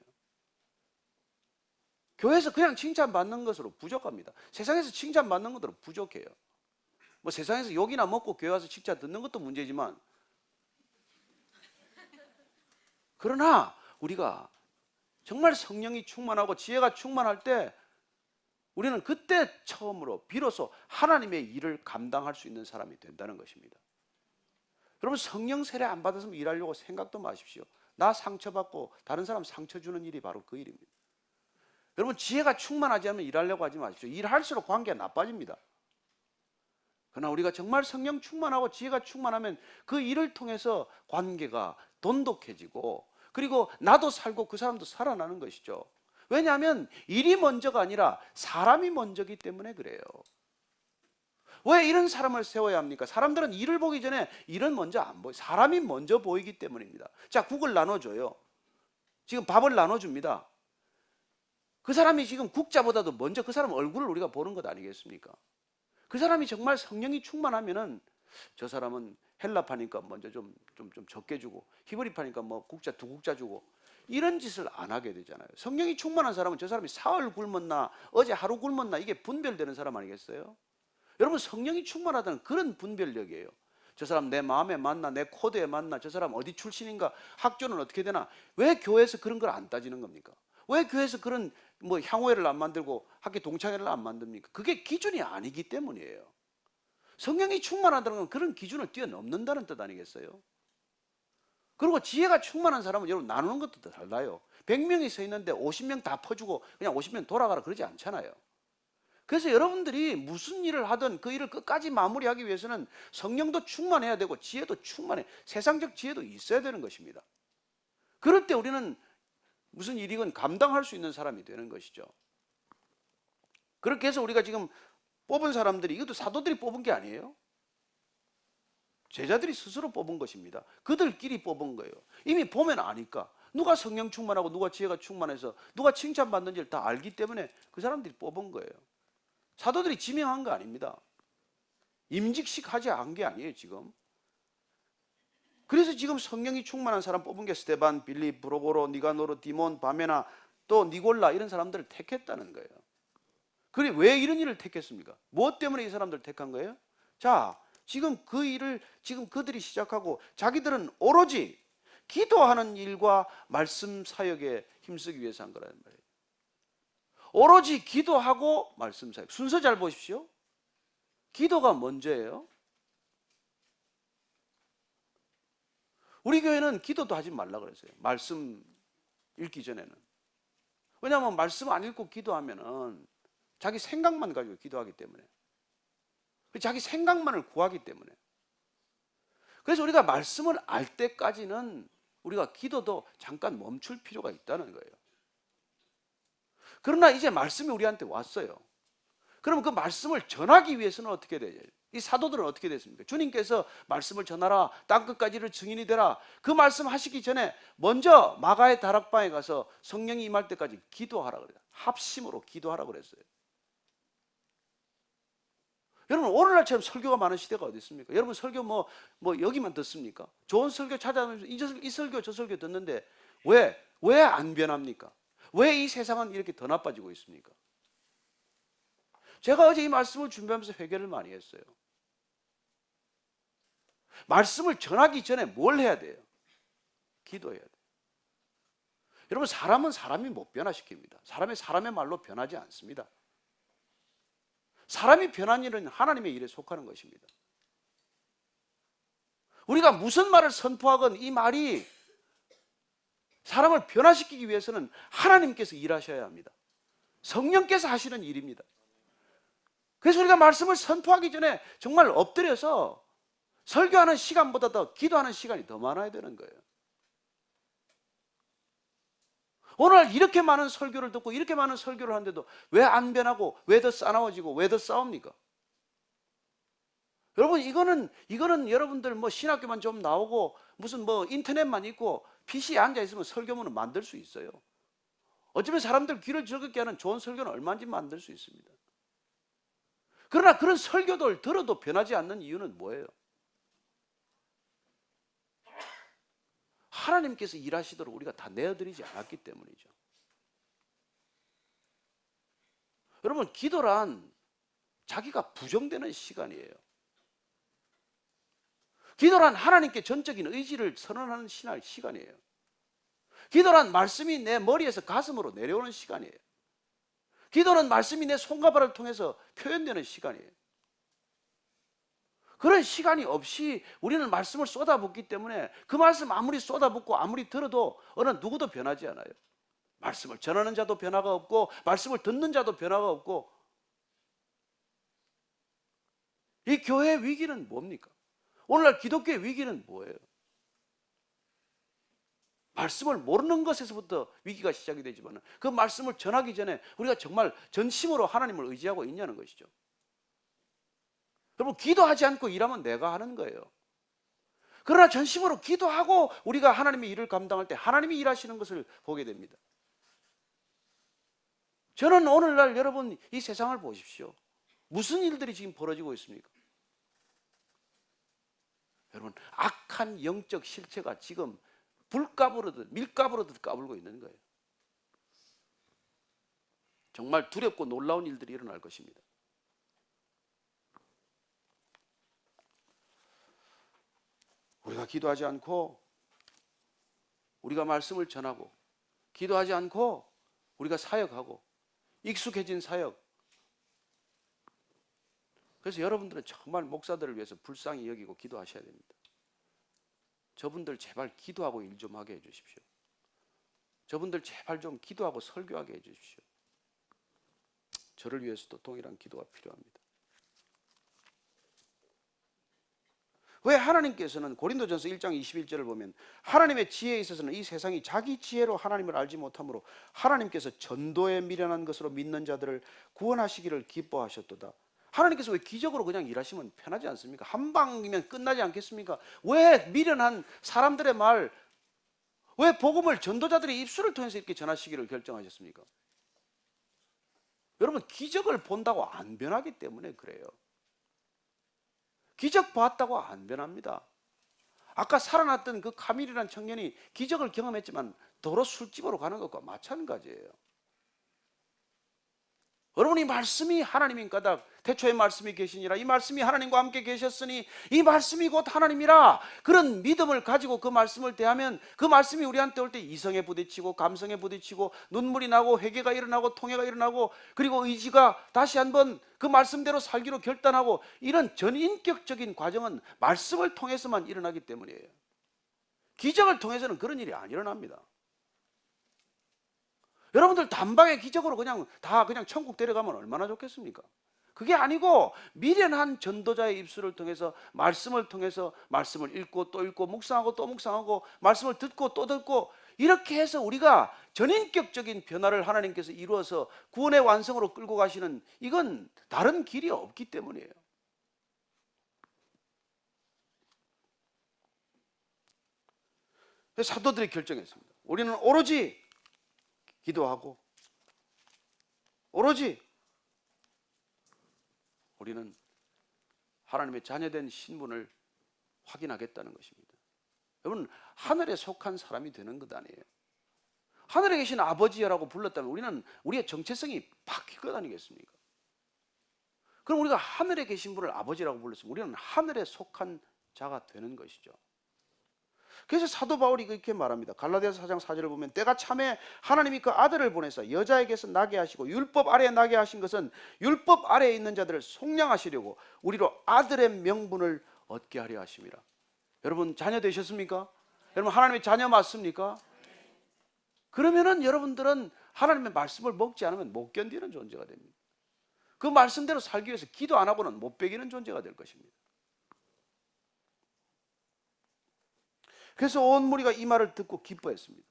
교회에서 그냥 칭찬받는 것으로 부족합니다. 세상에서 칭찬받는 것으로 부족해요. 뭐 세상에서 욕이나 먹고 교회 와서 칭찬 듣는 것도 문제지만, 그러나 우리가 정말 성령이 충만하고 지혜가 충만할 때 우리는 그때 처음으로 비로소 하나님의 일을 감당할 수 있는 사람이 된다는 것입니다. 여러분, 성령 세례 안 받았으면 일하려고 생각도 마십시오. 나 상처받고 다른 사람 상처 주는 일이 바로 그 일입니다. 여러분, 지혜가 충만하지 않으면 일하려고 하지 마십시오. 일할수록 관계가 나빠집니다. 그러나 우리가 정말 성령 충만하고 지혜가 충만하면 그 일을 통해서 관계가 돈독해지고, 그리고 나도 살고 그 사람도 살아나는 것이죠. 왜냐하면 일이 먼저가 아니라 사람이 먼저기 때문에 그래요. 왜 이런 사람을 세워야 합니까? 사람들은 일을 보기 전에 일은 먼저 안 보여요. 사람이 먼저 보이기 때문입니다. 자, 국을 나눠줘요. 지금 밥을 나눠줍니다. 그 사람이 지금 국자보다도 먼저 그 사람 얼굴을 우리가 보는 것 아니겠습니까? 그 사람이 정말 성령이 충만하면은 저 사람은 헬라파니까 먼저 좀 적게 주고, 히브리파니까 뭐 국자 두 국자 주고, 이런 짓을 안 하게 되잖아요. 성령이 충만한 사람은 저 사람이 사흘 굶었나 어제 하루 굶었나 이게 분별되는 사람 아니겠어요? 여러분, 성령이 충만하다는 그런 분별력이에요. 저 사람 내 마음에 맞나, 내 코드에 맞나, 저 사람 어디 출신인가, 학교는 어떻게 되나. 왜 교회에서 그런 걸 안 따지는 겁니까? 왜 교회에서 그런 뭐 향후회를 안 만들고 학교 동창회를 안 만듭니까? 그게 기준이 아니기 때문이에요. 성령이 충만하다는 건 그런 기준을 뛰어넘는다는 뜻 아니겠어요? 그리고 지혜가 충만한 사람은 여러분 나누는 것도 달라요. 100명이 서 있는데 50명 다 퍼주고 그냥 50명 돌아가라 그러지 않잖아요. 그래서 여러분들이 무슨 일을 하든 그 일을 끝까지 마무리하기 위해서는 성령도 충만해야 되고 지혜도 충만해, 세상적 지혜도 있어야 되는 것입니다. 그럴 때 우리는 무슨 일이건 감당할 수 있는 사람이 되는 것이죠. 그렇게 해서 우리가 지금 뽑은 사람들이, 이것도 사도들이 뽑은 게 아니에요. 제자들이 스스로 뽑은 것입니다. 그들끼리 뽑은 거예요. 이미 보면 아니까. 누가 성령 충만하고 누가 지혜가 충만해서 누가 칭찬받는지를 다 알기 때문에 그 사람들이 뽑은 거예요. 사도들이 지명한 거 아닙니다. 임직식 하지 않은 게 아니에요 지금. 그래서 지금 성령이 충만한 사람 뽑은 게 스데반, 빌립, 브로고로, 니가노르, 디몬, 바메나, 또 니골라, 이런 사람들을 택했다는 거예요. 그래, 왜 이런 일을 택했습니까? 무엇 때문에 이 사람들을 택한 거예요? 자, 지금 그 일을 지금 그들이 시작하고 자기들은 오로지 기도하는 일과 말씀 사역에 힘쓰기 위해서 한 거라는 말이에요. 오로지 기도하고 말씀 사역. 순서 잘 보십시오. 기도가 먼저예요. 우리 교회는 기도도 하지 말라 그랬어요. 말씀 읽기 전에는. 왜냐하면 말씀 안 읽고 기도하면은 자기 생각만 가지고 기도하기 때문에, 자기 생각만을 구하기 때문에. 그래서 우리가 말씀을 알 때까지는 우리가 기도도 잠깐 멈출 필요가 있다는 거예요. 그러나 이제 말씀이 우리한테 왔어요. 그러면 그 말씀을 전하기 위해서는 어떻게 돼요? 이 사도들은 어떻게 됐습니까? 주님께서 말씀을 전하라, 땅끝까지를 증인이 되라, 그 말씀 하시기 전에 먼저 마가의 다락방에 가서 성령이 임할 때까지 기도하라 그래요. 합심으로 기도하라 그랬어요. 여러분, 오늘날처럼 설교가 많은 시대가 어디 있습니까? 여러분, 설교 뭐 여기만 듣습니까? 좋은 설교 찾아가면서 이 설교 저 설교 듣는데 왜 안 변합니까? 왜 이 세상은 이렇게 더 나빠지고 있습니까? 제가 어제 이 말씀을 준비하면서 회개를 많이 했어요. 말씀을 전하기 전에 뭘 해야 돼요? 기도해야 돼요. 여러분, 사람은 사람이 못 변화시킵니다. 사람의 말로 변하지 않습니다. 사람이 변한 일은 하나님의 일에 속하는 것입니다. 우리가 무슨 말을 선포하건 이 말이 사람을 변화시키기 위해서는 하나님께서 일하셔야 합니다. 성령께서 하시는 일입니다. 그래서 우리가 말씀을 선포하기 전에 정말 엎드려서 설교하는 시간보다 더 기도하는 시간이 더 많아야 되는 거예요. 오늘 이렇게 많은 설교를 듣고 이렇게 많은 설교를 하는데도 왜 안 변하고, 왜 더 싸나워지고, 왜 더 싸웁니까? 여러분, 이거는 여러분들 뭐 신학교만 좀 나오고 무슨 뭐 인터넷만 있고 PC에 앉아 있으면 설교문을 만들 수 있어요. 어쩌면 사람들 귀를 즐겁게 하는 좋은 설교는 얼마든지 만들 수 있습니다. 그러나 그런 설교들 들어도 변하지 않는 이유는 뭐예요? 하나님께서 일하시도록 우리가 다 내어드리지 않았기 때문이죠. 여러분, 기도란 자기가 부정되는 시간이에요. 기도란 하나님께 전적인 의지를 선언하는 시간이에요. 기도란 말씀이 내 머리에서 가슴으로 내려오는 시간이에요. 기도는 말씀이 내 손과 발을 통해서 표현되는 시간이에요. 그런 시간이 없이 우리는 말씀을 쏟아붓기 때문에 그 말씀 아무리 쏟아붓고 아무리 들어도 어느 누구도 변하지 않아요. 말씀을 전하는 자도 변화가 없고 말씀을 듣는 자도 변화가 없고. 이 교회의 위기는 뭡니까? 오늘날 기독교의 위기는 뭐예요? 말씀을 모르는 것에서부터 위기가 시작이 되지만 그 말씀을 전하기 전에 우리가 정말 전심으로 하나님을 의지하고 있냐는 것이죠. 여러분, 기도하지 않고 일하면 내가 하는 거예요. 그러나 전심으로 기도하고 우리가 하나님의 일을 감당할 때 하나님이 일하시는 것을 보게 됩니다. 저는 오늘날 여러분 이 세상을 보십시오. 무슨 일들이 지금 벌어지고 있습니까? 여러분, 악한 영적 실체가 지금 불까부르듯 밀가부르듯 까불고 있는 거예요. 정말 두렵고 놀라운 일들이 일어날 것입니다. 우리가 기도하지 않고 우리가 말씀을 전하고 기도하지 않고 우리가 사역하고 익숙해진 사역. 그래서 여러분들은 정말 목사들을 위해서 불쌍히 여기고 기도하셔야 됩니다. 저분들 제발 기도하고 일 좀 하게 해주십시오. 저분들 제발 좀 기도하고 설교하게 해주십시오. 저를 위해서도 동일한 기도가 필요합니다. 왜 하나님께서는 고린도전서 1장 21절을 보면 하나님의 지혜에 있어서는 이 세상이 자기 지혜로 하나님을 알지 못하므로 하나님께서 전도에 미련한 것으로 믿는 자들을 구원하시기를 기뻐하셨도다. 하나님께서 왜 기적으로 그냥 일하시면 편하지 않습니까? 한 방이면 끝나지 않겠습니까? 왜 미련한 사람들의 말, 왜 복음을 전도자들의 입술을 통해서 이렇게 전하시기를 결정하셨습니까? 여러분, 기적을 본다고 안 변하기 때문에 그래요. 기적 봤다고 안 변합니다. 아까 살아났던 그 카밀이라는 청년이 기적을 경험했지만 도로 술집으로 가는 것과 마찬가지예요. 여러분, 이 말씀이 하나님인 까닭 태초에 말씀이 계시니라, 이 말씀이 하나님과 함께 계셨으니 이 말씀이 곧 하나님이라, 그런 믿음을 가지고 그 말씀을 대하면 그 말씀이 우리한테 올 때 이성에 부딪히고 감성에 부딪히고 눈물이 나고 회개가 일어나고 통회가 일어나고 그리고 의지가 다시 한번 그 말씀대로 살기로 결단하고, 이런 전인격적인 과정은 말씀을 통해서만 일어나기 때문이에요. 기적을 통해서는 그런 일이 안 일어납니다. 여러분들 단방에 기적으로 그냥 천국 데려가면 얼마나 좋겠습니까? 그게 아니고 미련한 전도자의 입술을 통해서 말씀을 읽고 또 읽고 묵상하고 또 묵상하고 말씀을 듣고 또 듣고 이렇게 해서 우리가 전인격적인 변화를 하나님께서 이루어서 구원의 완성으로 끌고 가시는, 이건 다른 길이 없기 때문이에요. 사도들이 결정했습니다. 우리는 오로지 기도하고 오로지 우리는 하나님의 자녀된 신분을 확인하겠다는 것입니다. 여러분, 하늘에 속한 사람이 되는 것 아니에요. 하늘에 계신 아버지라고 불렀다면 우리는 우리의 정체성이 바뀔 것 아니겠습니까? 그럼 우리가 하늘에 계신 분을 아버지라고 불렀으면 우리는 하늘에 속한 자가 되는 것이죠. 그래서 사도 바울이 이렇게 말합니다. 갈라디아서 4장 4절을 보면 때가 참에 하나님이 그 아들을 보내서 여자에게서 나게 하시고 율법 아래에 나게 하신 것은 율법 아래에 있는 자들을 속량하시려고 우리로 아들의 명분을 얻게 하려 하심이라. 여러분, 자녀 되셨습니까? 여러분, 하나님의 자녀 맞습니까? 그러면은 여러분들은 하나님의 말씀을 먹지 않으면 못 견디는 존재가 됩니다. 그 말씀대로 살기 위해서 기도 안 하고는 못 배기는 존재가 될 것입니다. 그래서 온 무리가 이 말을 듣고 기뻐했습니다.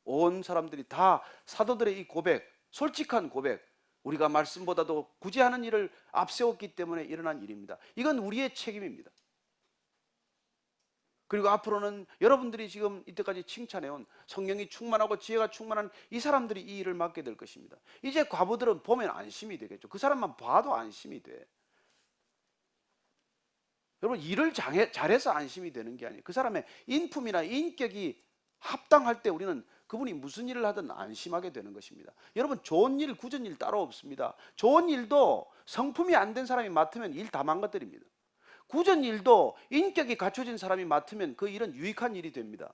온 사람들이 다 사도들의 이 고백, 솔직한 고백, 우리가 말씀보다도 구제하는 일을 앞세웠기 때문에 일어난 일입니다. 이건 우리의 책임입니다. 그리고 앞으로는 여러분들이 지금 이때까지 칭찬해온 성령이 충만하고 지혜가 충만한 이 사람들이 이 일을 맡게 될 것입니다. 이제 과부들은 보면 안심이 되겠죠. 그 사람만 봐도 안심이 돼. 여러분, 일을 잘해서 안심이 되는 게 아니에요. 그 사람의 인품이나 인격이 합당할 때 우리는 그분이 무슨 일을 하든 안심하게 되는 것입니다. 여러분, 좋은 일, 굳은 일 따로 없습니다. 좋은 일도 성품이 안 된 사람이 맡으면 일 다 망가뜨립니다. 굳은 일도 인격이 갖춰진 사람이 맡으면 그 일은 유익한 일이 됩니다.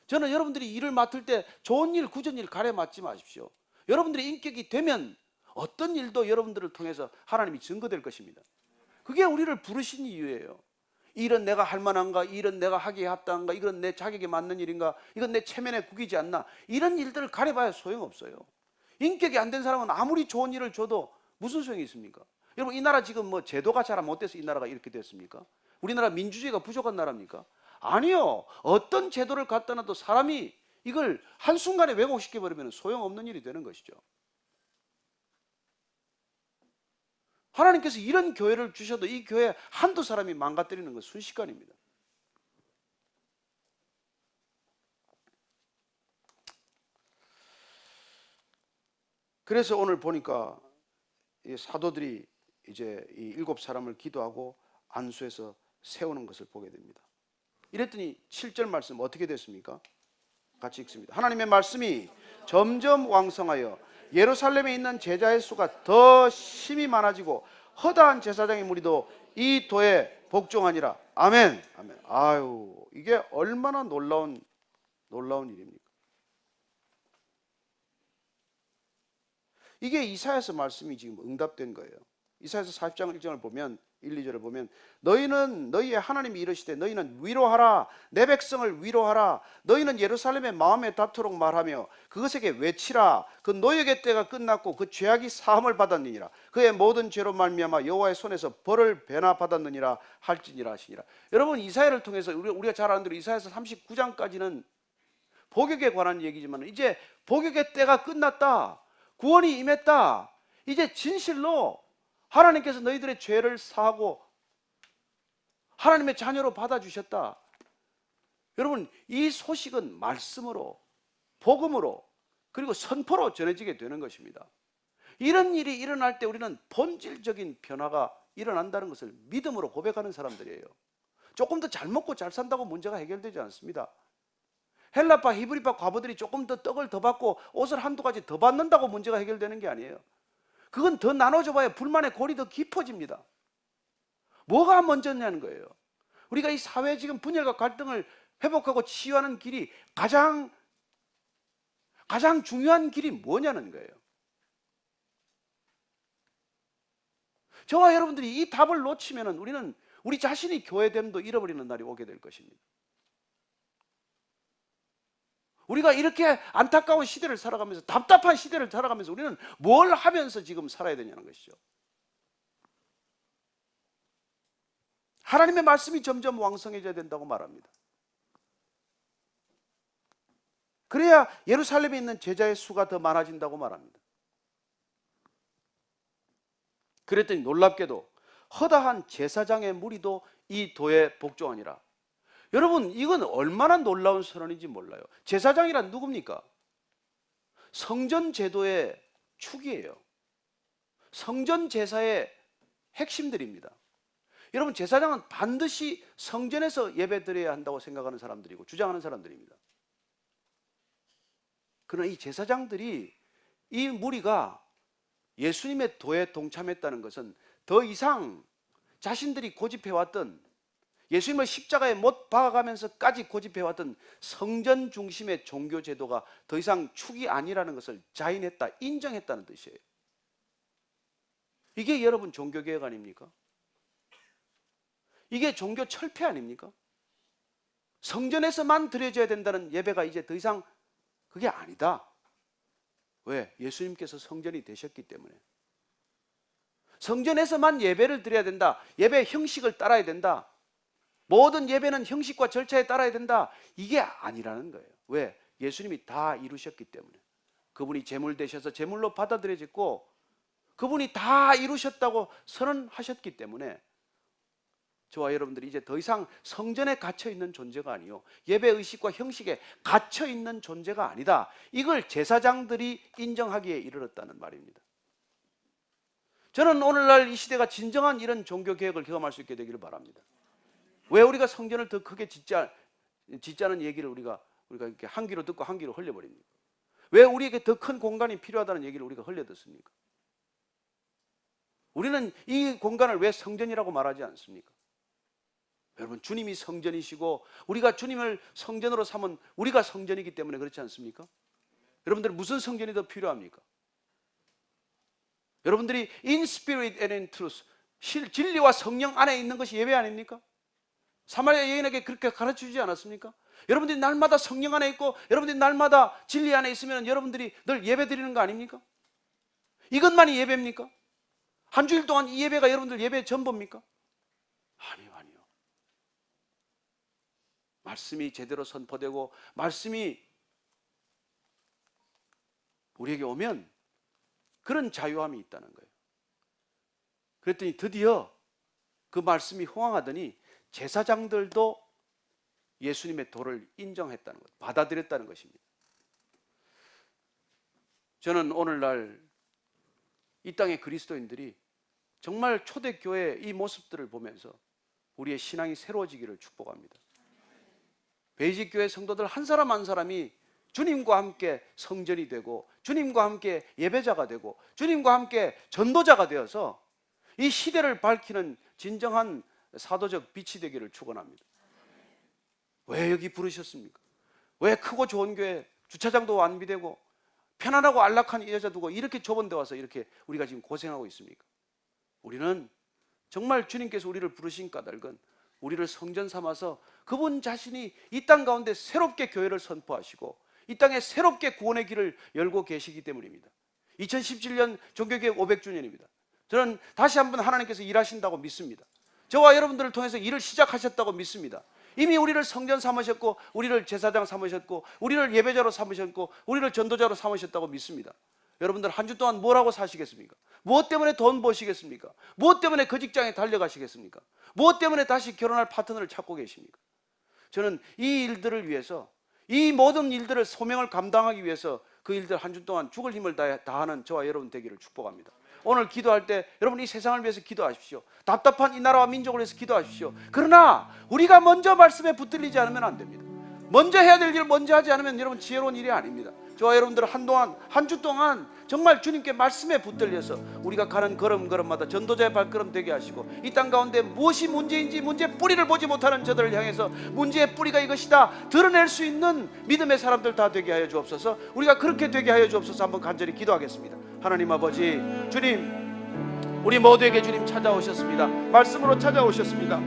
저는 여러분들이 일을 맡을 때 좋은 일, 굳은 일 가려 맡지 마십시오. 여러분들의 인격이 되면 어떤 일도 여러분들을 통해서 하나님이 증거될 것입니다. 그게 우리를 부르신 이유예요. 이 일은 내가 할 만한가? 이 일은 내가 하기에 합당한가? 이건 내 자격에 맞는 일인가? 이건 내 체면에 구기지 않나? 이런 일들을 가려봐야 소용없어요. 인격이 안 된 사람은 아무리 좋은 일을 줘도 무슨 소용이 있습니까? 여러분, 이 나라 지금 뭐 제도가 잘 못 돼서 이 나라가 이렇게 됐습니까? 우리나라 민주주의가 부족한 나라입니까? 아니요. 어떤 제도를 갖다 놔도 사람이 이걸 한순간에 왜곡시켜버리면 소용없는 일이 되는 것이죠. 하나님께서 이런 교회를 주셔도 이 교회 한두 사람이 망가뜨리는 건 순식간입니다. 그래서 오늘 보니까 이 사도들이 이제 이 7사람을 기도하고 안수해서 세우는 것을 보게 됩니다. 이랬더니 7절 말씀 어떻게 됐습니까? 같이 읽습니다. 하나님의 말씀이 점점 왕성하여 예루살렘에 있는 제자의 수가 더 심히 많아지고 허다한 제사장의 무리도 이 도에 복종하니라. 아멘. 아멘. 아유, 이게 얼마나 놀라운 일입니까? 이게 이사야서 말씀이 지금 응답된 거예요. 이사야서 40장 1절을 보면 1, 2절을 보면 너희는 너희의 하나님이 이르시되 너희는 위로하라 내 백성을 위로하라 너희는 예루살렘의 마음에 닿도록 말하며 그것에게 외치라 그 노역의 때가 끝났고 그 죄악이 사함을 받았느니라 그의 모든 죄로 말미암아 여호와의 손에서 벌을 배나 받았느니라 할지니라 하시니라. 여러분, 이사야를 통해서 우리가 잘 아는 대로 이사야서 39장까지는 복역에 관한 얘기지만 이제 복역의 때가 끝났다. 구원이 임했다. 이제 진실로 하나님께서 너희들의 죄를 사하고 하나님의 자녀로 받아주셨다. 여러분, 이 소식은 말씀으로, 복음으로, 그리고 선포로 전해지게 되는 것입니다. 이런 일이 일어날 때 우리는 본질적인 변화가 일어난다는 것을 믿음으로 고백하는 사람들이에요. 조금 더 잘 먹고 잘 산다고 문제가 해결되지 않습니다. 헬라파, 히브리파 과부들이 조금 더 떡을 더 받고 옷을 한두 가지 더 받는다고 문제가 해결되는 게 아니에요. 그건 더 나눠줘봐야 불만의 골이 더 깊어집니다. 뭐가 먼저냐는 거예요. 우리가 이 사회 지금 분열과 갈등을 회복하고 치유하는 길이 가장 중요한 길이 뭐냐는 거예요. 저와 여러분들이 이 답을 놓치면 우리는 우리 자신이 교회됨도 잃어버리는 날이 오게 될 것입니다. 우리가 이렇게 안타까운 시대를 살아가면서, 답답한 시대를 살아가면서 우리는 뭘 하면서 지금 살아야 되냐는 것이죠. 하나님의 말씀이 점점 왕성해져야 된다고 말합니다. 그래야 예루살렘에 있는 제자의 수가 더 많아진다고 말합니다. 그랬더니 놀랍게도 허다한 제사장의 무리도 이 도에 복종하니라. 여러분, 이건 얼마나 놀라운 선언인지 몰라요. 제사장이란 누굽니까? 성전 제도의 축이에요. 성전 제사의 핵심들입니다. 여러분, 제사장은 반드시 성전에서 예배 드려야 한다고 생각하는 사람들이고 주장하는 사람들입니다. 그러나 이 제사장들이, 이 무리가 예수님의 도에 동참했다는 것은 더 이상 자신들이 고집해왔던, 예수님을 십자가에 못 박아가면서까지 고집해왔던 성전 중심의 종교 제도가 더 이상 축이 아니라는 것을 자인했다, 인정했다는 뜻이에요. 이게 여러분 종교개혁 아닙니까? 이게 종교 철폐 아닙니까? 성전에서만 드려져야 된다는 예배가 이제 더 이상 그게 아니다. 왜? 예수님께서 성전이 되셨기 때문에. 성전에서만 예배를 드려야 된다. 예배 형식을 따라야 된다. 모든 예배는 형식과 절차에 따라야 된다. 이게 아니라는 거예요. 왜? 예수님이 다 이루셨기 때문에. 그분이 제물 되셔서 제물로 받아들여졌고, 그분이 다 이루셨다고 선언하셨기 때문에 저와 여러분들이 이제 더 이상 성전에 갇혀있는 존재가 아니요, 예배의식과 형식에 갇혀있는 존재가 아니다. 이걸 제사장들이 인정하기에 이르렀다는 말입니다. 저는 오늘날 이 시대가 진정한 이런 종교개혁을 경험할 수 있게 되기를 바랍니다. 왜 우리가 성전을 더 크게 짓자는 얘기를 우리가 이렇게 한 귀로 듣고 한 귀로 흘려버립니까? 왜 우리에게 더 큰 공간이 필요하다는 얘기를 우리가 흘려듣습니까? 우리는 이 공간을 왜 성전이라고 말하지 않습니까? 여러분, 주님이 성전이시고 우리가 주님을 성전으로 삼은 우리가 성전이기 때문에 그렇지 않습니까? 여러분들 무슨 성전이 더 필요합니까? 여러분들이 in spirit and in truth, 진리와 성령 안에 있는 것이 예배 아닙니까? 사마리아 여인에게 그렇게 가르쳐주지 않았습니까? 여러분들이 날마다 성령 안에 있고 여러분들이 날마다 진리 안에 있으면 여러분들이 늘 예배 드리는 거 아닙니까? 이것만이 예배입니까? 한 주일 동안 이 예배가 여러분들 예배의 전부입니까? 아니요. 말씀이 제대로 선포되고 말씀이 우리에게 오면 그런 자유함이 있다는 거예요. 그랬더니 드디어 그 말씀이 호황하더니 제사장들도 예수님의 도를 인정했다는 것, 받아들였다는 것입니다. 저는 오늘날 이 땅의 그리스도인들이 정말 초대교회의 이 모습들을 보면서 우리의 신앙이 새로워지기를 축복합니다. 베이직교회 성도들 한 사람 한 사람이 주님과 함께 성전이 되고 주님과 함께 예배자가 되고 주님과 함께 전도자가 되어서 이 시대를 밝히는 진정한 사도적 빛이 되기를 축원합니다. 왜 여기 부르셨습니까? 왜 크고 좋은 교회, 주차장도 완비되고 편안하고 안락한 여자 두고 이렇게 좁은 데 와서 이렇게 우리가 지금 고생하고 있습니까? 우리는 정말 주님께서 우리를 부르신 까닭은 우리를 성전 삼아서 그분 자신이 이 땅 가운데 새롭게 교회를 선포하시고 이 땅에 새롭게 구원의 길을 열고 계시기 때문입니다. 2017년 종교개혁 500주년입니다. 저는 다시 한번 하나님께서 일하신다고 믿습니다. 저와 여러분들을 통해서 일을 시작하셨다고 믿습니다. 이미 우리를 성전 삼으셨고 우리를 제사장 삼으셨고 우리를 예배자로 삼으셨고 우리를 전도자로 삼으셨다고 믿습니다. 여러분들 한 주 동안 뭐라고 사시겠습니까? 무엇 때문에 돈 버시겠습니까? 무엇 때문에 그 직장에 달려가시겠습니까? 무엇 때문에 다시 결혼할 파트너를 찾고 계십니까? 저는 이 일들을 위해서, 이 모든 일들을 소명을 감당하기 위해서 그 일들 한 주 동안 죽을 힘을 다하는 저와 여러분 되기를 축복합니다. 오늘 기도할 때 여러분 이 세상을 위해서 기도하십시오. 답답한 이 나라와 민족을 위해서 기도하십시오. 그러나 우리가 먼저 말씀에 붙들리지 않으면 안 됩니다. 먼저 해야 될 일을 먼저 하지 않으면 여러분 지혜로운 일이 아닙니다. 저와 여러분들은 한동안 한 주 동안 정말 주님께 말씀에 붙들려서 우리가 가는 걸음걸음마다 전도자의 발걸음 되게 하시고 이 땅 가운데 무엇이 문제인지 문제의 뿌리를 보지 못하는 저들을 향해서 문제의 뿌리가 이것이다 드러낼 수 있는 믿음의 사람들 다 되게 하여 주옵소서. 우리가 그렇게 되게 하여 주옵소서. 한번 간절히 기도하겠습니다. 하나님 아버지, 주님, 우리 모두에게 주님 찾아오셨습니다. 말씀으로 찾아오셨습니다.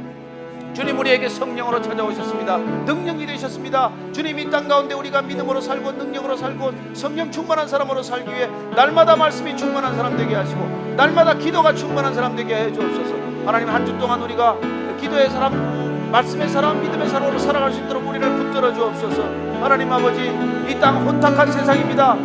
주님 우리에게 성령으로 찾아오셨습니다. 능력이 되셨습니다. 주님 이 땅 가운데 우리가 믿음으로 살고 능력으로 살고 성령 충만한 사람으로 살기 위해 날마다 말씀이 충만한 사람 되게 하시고 날마다 기도가 충만한 사람 되게 해 주옵소서. 하나님 한 주 동안 우리가 기도의 사람, 말씀의 사람, 믿음의 사람으로 살아갈 수 있도록 우리를 붙들어 주옵소서. 하나님 아버지, 이 땅 혼탁한 세상입니다.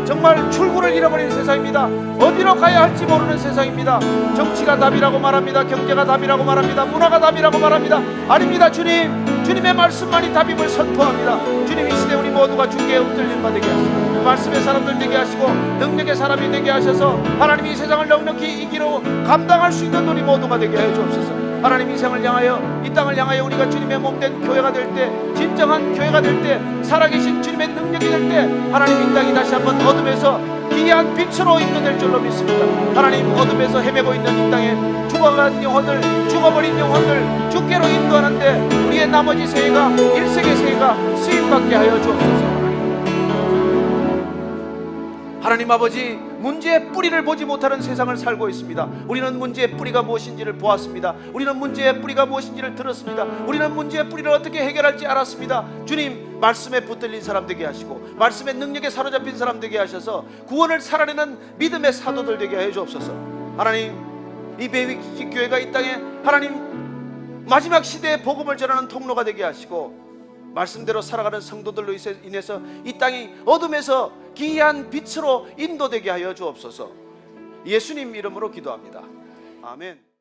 정말 출구를 잃어버린 세상입니다. 어디로 가야 할지 모르는 세상입니다. 정치가 답이라고 말합니다. 경제가 답이라고 말합니다. 문화가 답이라고 말합니다. 아닙니다. 주님의 말씀만이 답임을 선포합니다. 주님 이 시대 우리 모두가 주께 엎드릴 바 되게 하시고 말씀의 사람들 되게 하시고 능력의 사람이 되게 하셔서 하나님 이 세상을 넉넉히 이기로 감당할 수 있는 우리 모두가 되게 해 주옵소서. 하나님 이 세상을 향하여 이 땅을 향하여 우리가 주님의 몸된 교회가 될 때, 진정한 교회가 될 때, 살아계신 주님의 능력이 될 때 하나님 이 땅이 다시 한번 어둠에서 기이한 빛으로 인도될 줄로 믿습니다. 하나님 어둠에서 헤매고 있는 이 땅에 죽어간 영혼들, 죽어버린 영혼들 주께로 인도하는데 우리의 나머지 세계가 일세계 세계가 쓰임받게 하여 주옵소서. 하나님 아버지, 문제의 뿌리를 보지 못하는 세상을 살고 있습니다. 우리는 문제의 뿌리가 무엇인지를 보았습니다. 우리는 문제의 뿌리가 무엇인지를 들었습니다. 우리는 문제의 뿌리를 어떻게 해결할지 알았습니다. 주님 말씀에 붙들린 사람 되게 하시고 말씀의 능력에 사로잡힌 사람 되게 하셔서 구원을 살아내는 믿음의 사도들 되게 해 주옵소서. 하나님 이 베이직 교회가 이 땅에 하나님 마지막 시대의 복음을 전하는 통로가 되게 하시고 말씀대로 살아가는 성도들로 인해서 이 땅이 어둠에서 기이한 빛으로 인도되게 하여 주옵소서. 예수님 이름으로 기도합니다. 아멘.